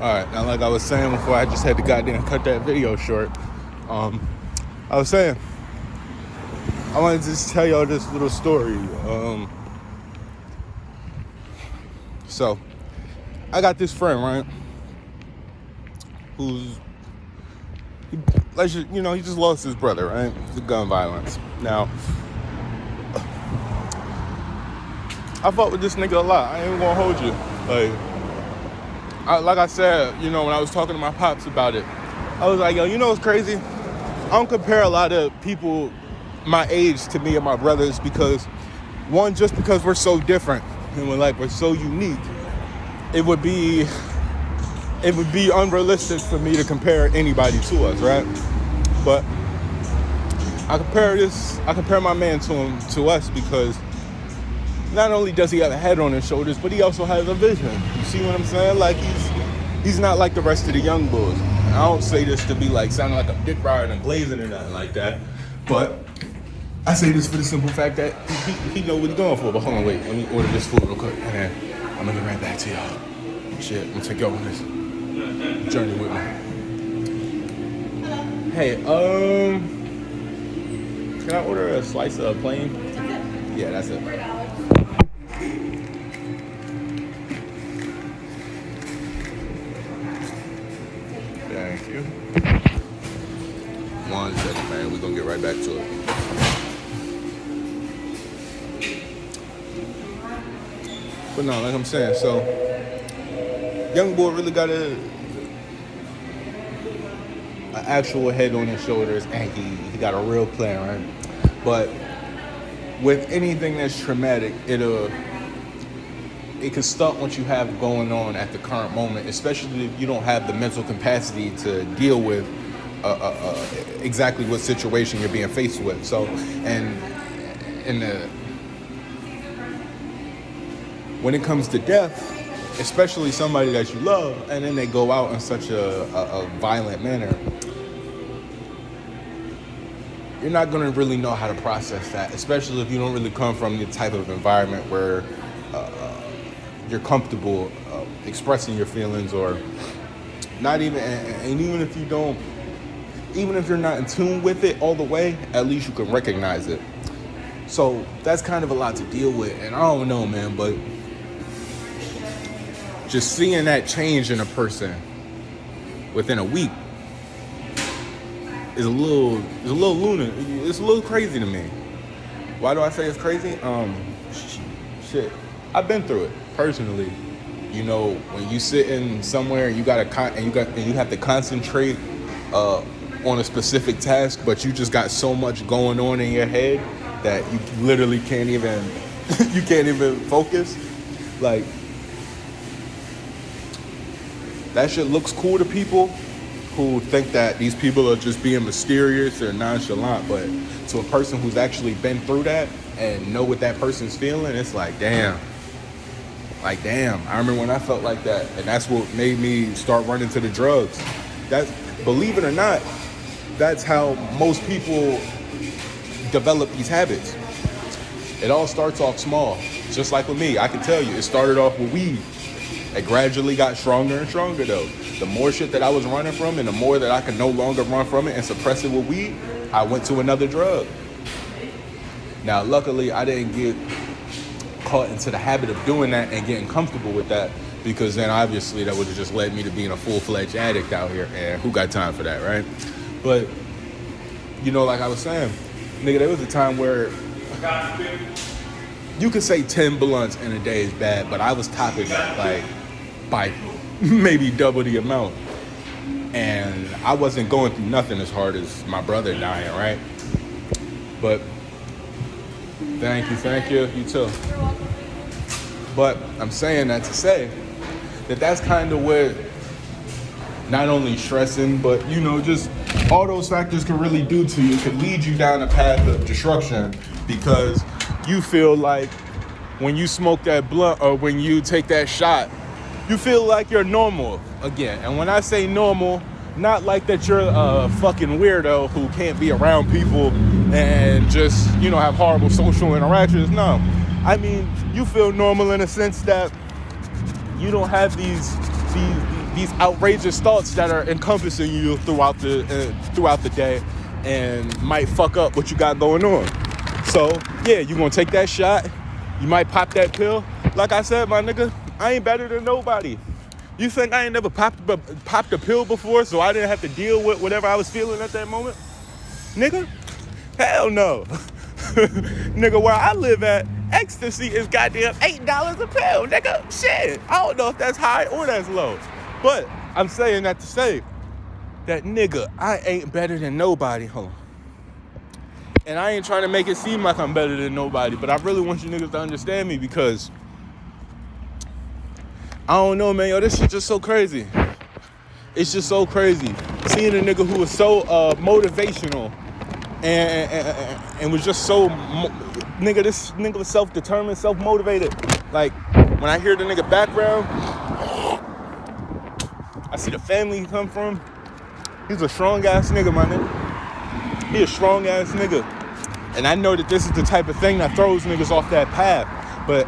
Alright, now like I was saying before, I just had to goddamn cut that video short. I was saying, I wanted to just tell y'all this little story. So, I got this friend, right? He just lost his brother, right? The gun violence. Now, I fought with this nigga a lot. I ain't gonna hold you. Like I said, when I was talking to my pops about it, I was like, yo, you know what's crazy? I don't compare a lot of people my age to me and my brothers because, one, just because we're so different and we're so unique, it would be unrealistic for me to compare anybody to us, right? But I compare my man to us because not only does he have a head on his shoulders, but he also has a vision. You see what I'm saying? Like he's not like the rest of the young bulls. And I don't say this to be like sounding like a dick rider and blazing or nothing like that, but I say this for the simple fact that he know what he's going for. But hold on, wait, let me order this food real quick, and then I'm gonna get right back to y'all. Shit, I'm gonna take y'all on this journey with me. Hey, can I order a slice of plain? Yeah, that's it. Thank you. One second, man. We're gonna get right back to it. But no, like I'm saying, so young boy really got an actual head on his shoulders, and he got a real plan, right? But with anything that's traumatic, it can stunt what you have going on at the current moment, especially if you don't have the mental capacity to deal with exactly what situation you're being faced with. So, when it comes to death, especially somebody that you love, and then they go out in such a violent manner, you're not going to really know how to process that, especially if you don't really come from the type of environment where you're comfortable expressing your feelings, or not even, and even if you're not in tune with it all the way, at least you can recognize it. So that's kind of a lot to deal with, and I don't know, man, but just seeing that change in a person within a week is a little lunar. It's a little crazy to me. Why do I say it's crazy? Shit, I've been through it personally. When you sitting somewhere and you have to concentrate on a specific task, but you just got so much going on in your head that you literally can't even focus. Like, that shit looks cool to people who think that these people are just being mysterious or nonchalant, but to a person who's actually been through that and know what that person's feeling, it's like, damn. Like, damn, I remember when I felt like that, and that's what made me start running to the drugs. Believe it or not, that's how most people develop these habits. It all starts off small, just like with me. I can tell you, it started off with weed. It gradually got stronger and stronger, though. The more shit that I was running from, and the more that I could no longer run from it and suppress it with weed, I went to another drug. Now, luckily, I didn't get caught into the habit of doing that and getting comfortable with that, because then obviously that would have just led me to being a full-fledged addict out here, and who got time for that, right? But, like I was saying, nigga, there was a time where you could say 10 blunts in a day is bad, but I was topping that, like, by maybe double the amount. And I wasn't going through nothing as hard as my brother dying, right? But thank you, you too. But I'm saying that to say that that's kind of what not only stressing, but just all those factors can really do to you. It could lead you down a path of destruction, because you feel like when you smoke that blunt or when you take that shot, you feel like you're normal again. And when I say normal, not like that you're a fucking weirdo who can't be around people and just, have horrible social interactions. No, I mean, you feel normal in a sense that you don't have these these outrageous thoughts that are encompassing you throughout the day and might fuck up what you got going on. So yeah, you're gonna take that shot. You might pop that pill. Like I said, my nigga, I ain't better than nobody. You think I ain't never popped a pill before, so I didn't have to deal with whatever I was feeling at that moment? Nigga, hell no. Nigga, where I live at, ecstasy is goddamn $8 a pill, nigga. Shit, I don't know if that's high or that's low. But I'm saying that to say that, nigga, I ain't better than nobody. Hold on. And I ain't trying to make it seem like I'm better than nobody, but I really want you niggas to understand me, because I don't know, man. Yo, this shit just so crazy. It's just so crazy. Seeing a nigga who was so motivational and was just so, this nigga was self-determined, self-motivated. Like, when I hear the nigga background, I see the family he come from. He's a strong-ass nigga, my nigga. He a strong-ass nigga. And I know that this is the type of thing that throws niggas off that path. But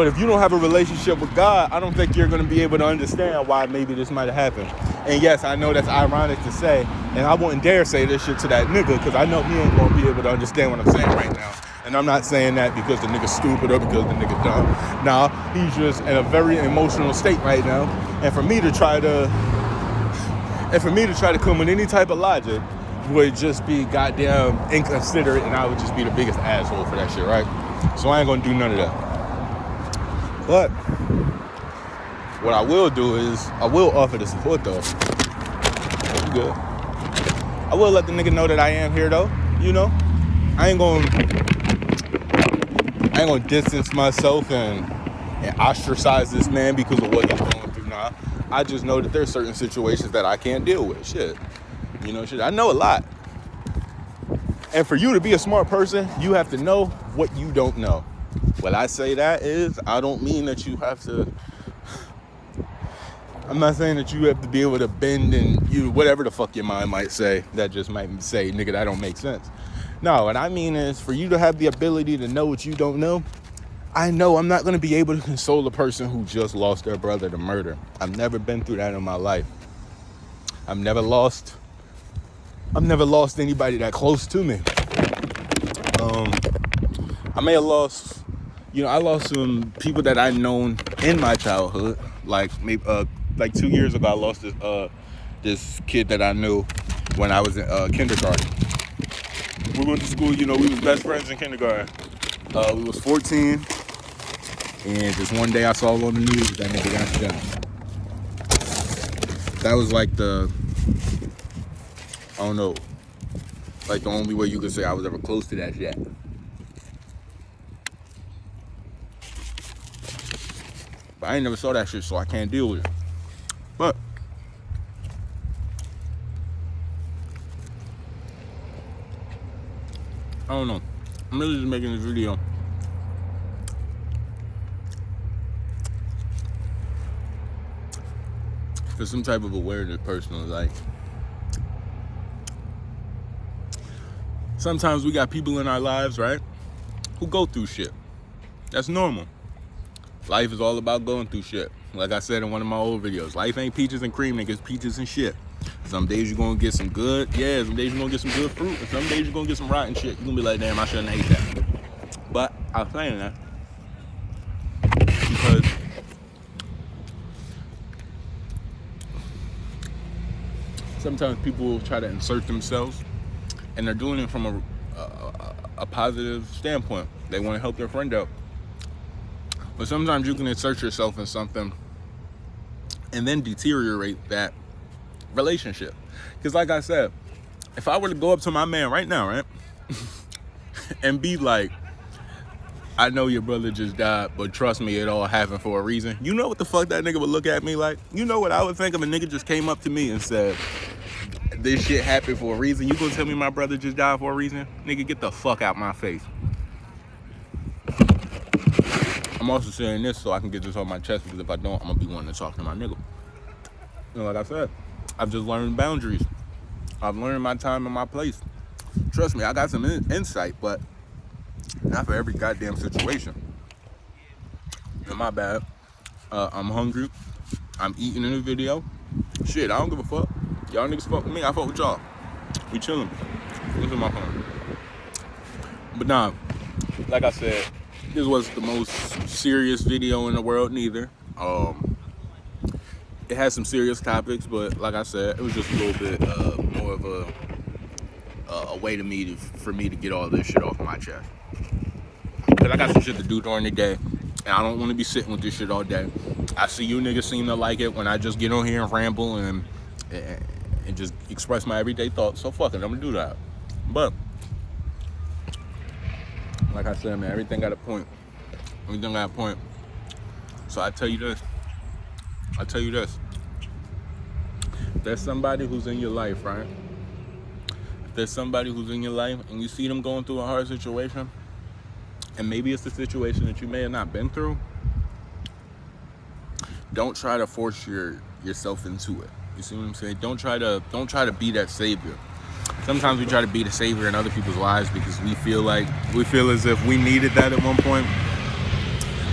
if you don't have a relationship with God, I don't think you're going to be able to understand why maybe this might have happened. And yes, I know that's ironic to say, and I wouldn't dare say this shit to that nigga, because I know he ain't going to be able to understand what I'm saying right now. And I'm not saying that because the nigga's stupid or because the nigga dumb. Nah, he's just in a very emotional state right now. And for me to try to come with any type of logic would just be goddamn inconsiderate, and I would just be the biggest asshole for that shit, right? So I ain't going to do none of that. But what I will do is I will offer the support, though. You good? I will let the nigga know that I am here, though. You know, I ain't gonna distance myself and ostracize this man because of what he's going through now. I just know that there's certain situations that I can't deal with. Shit, you know, shit. I know a lot, and for you to be a smart person, you have to know what you don't know. When I say that is, I don't mean that you have to, I'm not saying that you have to be able to bend and whatever the fuck your mind might say, that just might say, nigga, that don't make sense. No, what I mean is for you to have the ability to know what you don't know. I know I'm not going to be able to console a person who just lost their brother to murder. I've never been through that in my life. I've never lost anybody that close to me. I may have lost, I lost some people that I'd known in my childhood. Like maybe, 2 years ago, I lost this kid that I knew when I was in kindergarten. We went to school, we was best friends in kindergarten. We was 14, and just one day I saw on the news that nigga got shot. That was like the only way you could say I was ever close to that shit. But I ain't never saw that shit, so I can't deal with it. But I don't know. I'm really just making this video for some type of awareness personally. Like, sometimes we got people in our lives, right, who go through shit. That's normal. Life is all about going through shit. Like I said in one of my old videos, life ain't peaches and cream, niggas, peaches and shit. Some days you're gonna get some good, some days you're gonna get some good fruit, and some days you're gonna get some rotten shit. You're gonna be like, damn, I shouldn't hate that. But I'm saying that because sometimes people will try to insert themselves, and they're doing it from a positive standpoint. They want to help their friend out. But sometimes you can insert yourself in something and then deteriorate that relationship. Because like I said, if I were to go up to my man right now, right, and be like, I know your brother just died, but trust me, it all happened for a reason. You know what the fuck that nigga would look at me like? You know what I would think if a nigga just came up to me and said, this shit happened for a reason? You gonna tell me my brother just died for a reason? Nigga, get the fuck out my face. I'm also saying this so I can get this on my chest, because if I don't, I'm gonna be wanting to talk to my nigga. Like I said, I've just learned boundaries. I've learned my time and my place. Trust me, I got some insight, but not for every goddamn situation. And my bad. I'm hungry. I'm eating in the video. Shit, I don't give a fuck. Y'all niggas fuck with me, I fuck with y'all. We chilling. This is my phone. But nah, like I said, this was the most serious video in the world, neither. It had some serious topics, but like I said, it was just a little bit more of a way for me to get all this shit off my chest. Because I got some shit to do during the day, and I don't want to be sitting with this shit all day. I see you niggas seem to like it when I just get on here and ramble and just express my everyday thoughts. So fuck it, I'm gonna do that. But like I said, man, everything got a point. Everything got a point. So I tell you this. If there's somebody who's in your life, right? If there's somebody who's in your life and you see them going through a hard situation, and maybe it's a situation that you may have not been through, don't try to force yourself into it. You see what I'm saying? Don't try to be that savior. Sometimes we try to be the savior in other people's lives because we feel as if we needed that at one point,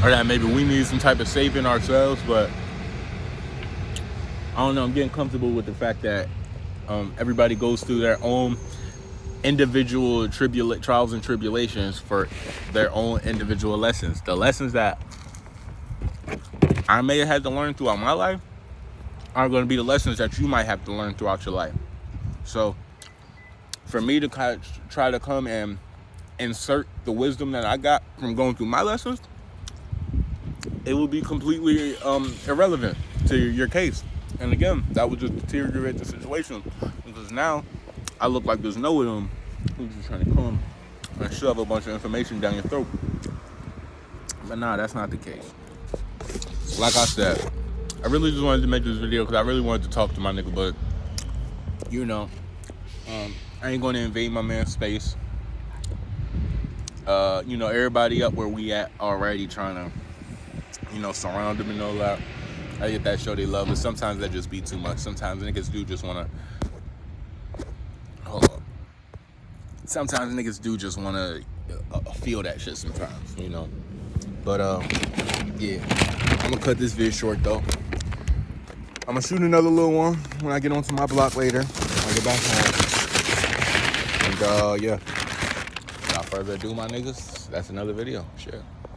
or that maybe we need some type of saving ourselves. But I don't know. I'm getting comfortable with the fact that everybody goes through their own individual trials and tribulations for their own individual lessons. The lessons that I may have had to learn throughout my life are going to be the lessons that you might have to learn throughout your life. So for me to try to come and insert the wisdom that I got from going through my lessons, it would be completely irrelevant to your case. And again, that would just deteriorate the situation, because now I look like there's no one who's just trying to come and shove a bunch of information down your throat. But nah, that's not the case. Like I said, I really just wanted to make this video because I really wanted to talk to my nigga, but you know, I ain't going to invade my man's space. You know, everybody up where we at already trying to, you know, surround him and all that. I get that show they love, but sometimes that just be too much. Sometimes niggas do just want to, hold up. Sometimes niggas do just want to feel that shit sometimes, you know. But yeah, I'm gonna cut this video short though. I'm gonna shoot another little one when I get onto my block later. When I get back home. And yeah, without further ado, my niggas, that's another video. Shit.